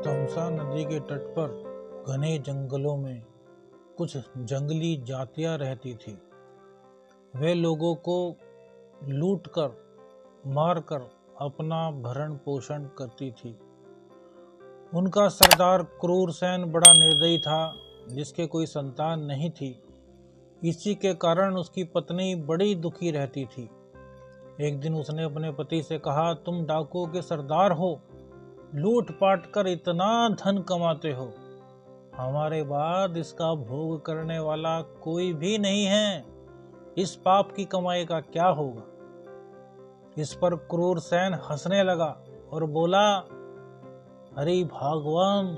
तमसा नदी के तट पर घने जंगलों में कुछ जंगली जातियां रहती थी। वे लोगों को लूटकर, मारकर अपना भरण पोषण करती थी। उनका सरदार क्रूरसेन बड़ा निर्दयी था, जिसके कोई संतान नहीं थी। इसी के कारण उसकी पत्नी बड़ी दुखी रहती थी। एक दिन उसने अपने पति से कहा, तुम डाकुओं के सरदार हो, लूट पाट कर इतना धन कमाते हो, हमारे बाद इसका भोग करने वाला कोई भी नहीं है। इस पाप की कमाई का क्या होगा? इस पर क्रूरसेन हंसने लगा और बोला, अरे भगवान,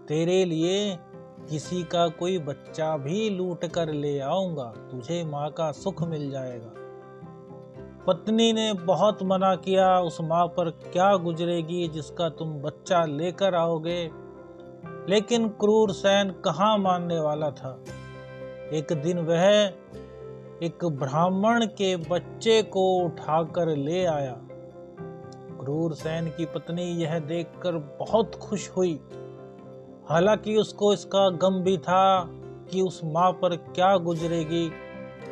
तेरे लिए किसी का कोई बच्चा भी लूट कर ले आऊंगा, तुझे माँ का सुख मिल जाएगा। पत्नी ने बहुत मना किया, उस माँ पर क्या गुजरेगी जिसका तुम बच्चा लेकर आओगे। लेकिन क्रूरसेन कहाँ मानने वाला था। एक दिन वह एक ब्राह्मण के बच्चे को उठाकर ले आया। क्रूरसेन की पत्नी यह देखकर बहुत खुश हुई। हालांकि उसको इसका गम भी था कि उस माँ पर क्या गुजरेगी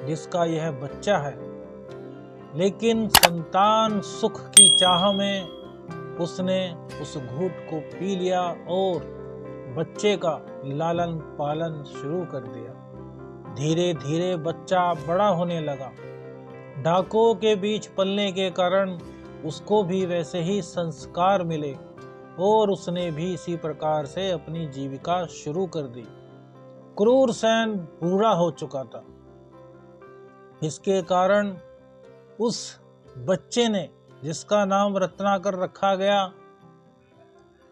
जिसका यह बच्चा है। लेकिन संतान सुख की चाह में उसने उस घूंट को पी लिया और बच्चे का लालन पालन शुरू कर दिया। धीरे धीरे बच्चा बड़ा होने लगा। डाकुओं के बीच पलने के कारण उसको भी वैसे ही संस्कार मिले और उसने भी इसी प्रकार से अपनी जीविका शुरू कर दी। क्रूरसेन बूढ़ा हो चुका था। इसके कारण उस बच्चे ने, जिसका नाम रत्नाकर रखा गया,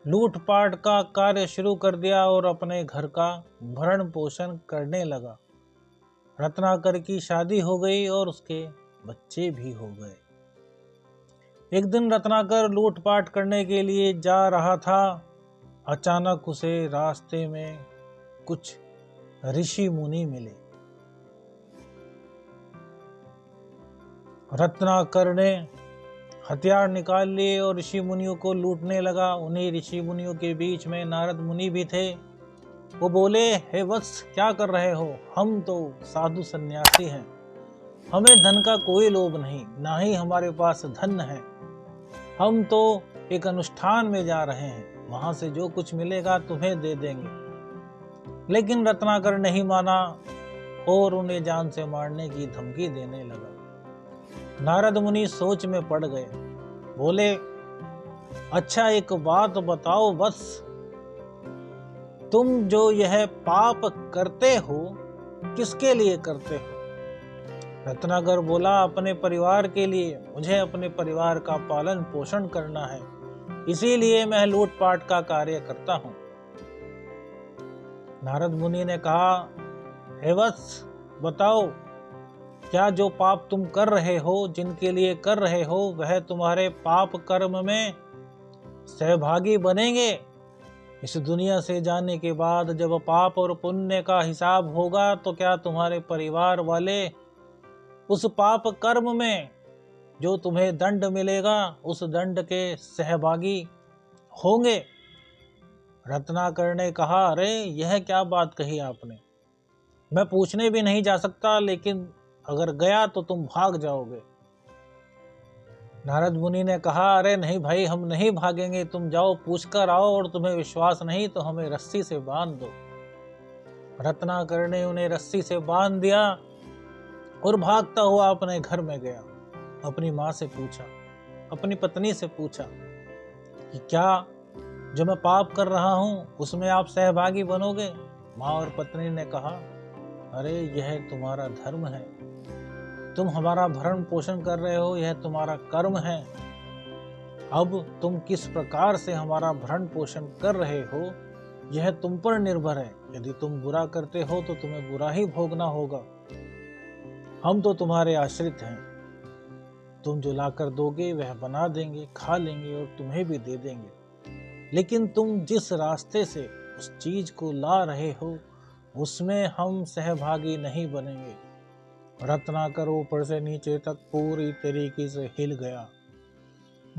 लूटपाट का कार्य शुरू कर दिया और अपने घर का भरण पोषण करने लगा। रत्नाकर की शादी हो गई और उसके बच्चे भी हो गए। एक दिन रत्नाकर लूटपाट करने के लिए जा रहा था। अचानक उसे रास्ते में कुछ ऋषि मुनि मिले। रत्नाकर ने हथियार निकाल लिए और ऋषि मुनियों को लूटने लगा। उन्हीं ऋषि मुनियों के बीच में नारद मुनि भी थे। वो बोले, हे वत्स, क्या कर रहे हो? हम तो साधु सन्यासी हैं, हमें धन का कोई लोभ नहीं, ना ही हमारे पास धन है। हम तो एक अनुष्ठान में जा रहे हैं, वहां से जो कुछ मिलेगा तुम्हें दे देंगे। लेकिन रत्नाकर नहीं माना और उन्हें जान से मारने की धमकी देने लगा। नारद मुनि सोच में पड़ गए। बोले, अच्छा एक बात बताओ वत्स, तुम जो यह पाप करते हो किसके लिए करते हो? रत्नाकर बोला, अपने परिवार के लिए। मुझे अपने परिवार का पालन पोषण करना है, इसीलिए मैं लूटपाट का कार्य करता हूं। नारद मुनि ने कहा, हे वत्स, बताओ, क्या जो पाप तुम कर रहे हो, जिनके लिए कर रहे हो, वह तुम्हारे पाप कर्म में सहभागी बनेंगे? इस दुनिया से जाने के बाद जब पाप और पुण्य का हिसाब होगा, तो क्या तुम्हारे परिवार वाले उस पाप कर्म में जो तुम्हें दंड मिलेगा, उस दंड के सहभागी होंगे? रत्नाकर ने कहा, अरे यह क्या बात कही आपने? मैं पूछने भी नहीं जा सकता, लेकिन अगर गया तो तुम भाग जाओगे। नारद मुनि ने कहा, अरे नहीं भाई, हम नहीं भागेंगे, तुम जाओ पूछ कर आओ, और तुम्हें विश्वास नहीं तो हमें रस्सी से बांध दो। रत्नाकर ने उन्हें रस्सी से बांध दिया और भागता हुआ अपने घर में गया। अपनी माँ से पूछा, अपनी पत्नी से पूछा कि क्या जो मैं पाप कर रहा हूँ उसमें आप सहभागी बनोगे? माँ और पत्नी ने कहा, अरे यह तुम्हारा धर्म है, तुम हमारा भरण पोषण कर रहे हो, यह तुम्हारा कर्म है। अब तुम किस प्रकार से हमारा भरण पोषण कर रहे हो यह तुम पर निर्भर है। यदि तुम बुरा करते हो तो तुम्हें बुरा ही भोगना होगा। हम तो तुम्हारे आश्रित हैं, तुम जो लाकर दोगे वह बना देंगे, खा लेंगे और तुम्हें भी दे देंगे। लेकिन तुम जिस रास्ते से उस चीज को ला रहे हो उसमें हम सहभागी नहीं बनेंगे। रत्नाकर ऊपर से नीचे तक पूरी तरीके से हिल गया।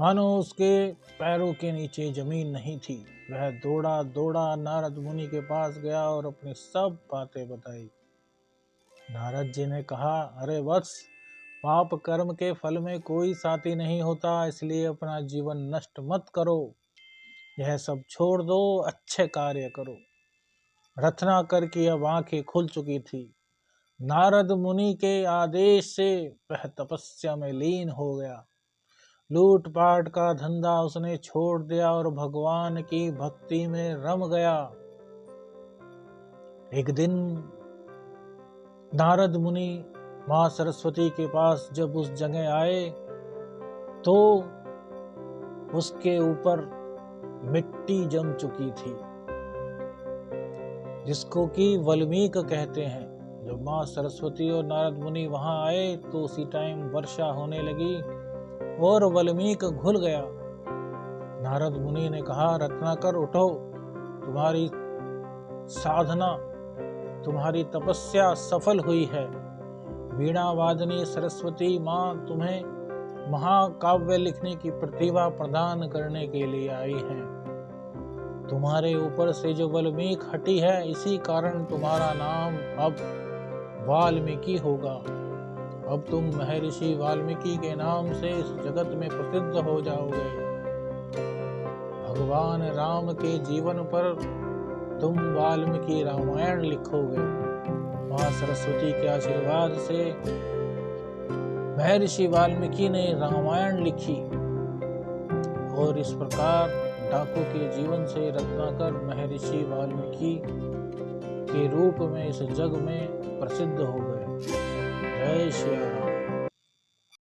मानो उसके पैरों के नीचे जमीन नहीं थी। वह दौड़ा दौड़ा नारद मुनि के पास गया और अपनी सब बातें बताई। नारद जी ने कहा, अरे वत्स, पाप कर्म के फल में कोई साथी नहीं होता, इसलिए अपना जीवन नष्ट मत करो। यह सब छोड़ दो, अच्छे कार्य करो। रत्नाकर की अब आंखें खुल चुकी थी। नारद मुनि के आदेश से वह तपस्या में लीन हो गया। लूट पाट का धंधा उसने छोड़ दिया और भगवान की भक्ति में रम गया। एक दिन नारद मुनि मां सरस्वती के पास जब उस जगह आए तो उसके ऊपर मिट्टी जम चुकी थी, जिसको कि वल्मीक कहते हैं। जब मां सरस्वती और नारद मुनि वहां आए तो उसी टाइम वर्षा होने लगी और वल्मीक घुल गया। नारद मुनि ने कहा, रत्नाकर उठो, तुम्हारी साधना, तुम्हारी तपस्या सफल हुई है। वीणा वादनी सरस्वती मां तुम्हें महाकाव्य लिखने की प्रतिभा प्रदान करने के लिए आई हैं। तुम्हारे ऊपर से जो वल्मीक हटी है, इसी कारण तुम्हारा नाम अब वाल्मीकि होगा। अब तुम महर्षि वाल्मीकि के नाम से इस जगत में प्रसिद्ध हो जाओगे। भगवान राम के जीवन पर तुम वाल्मीकि रामायण लिखोगे। मां सरस्वती के आशीर्वाद से महर्षि वाल्मीकि ने रामायण लिखी और इस प्रकार डाकू के जीवन से रत्नाकर महर्षि वाल्मीकि के रूप में इस जग में प्रसिद्ध हो गए। जय श्री राम।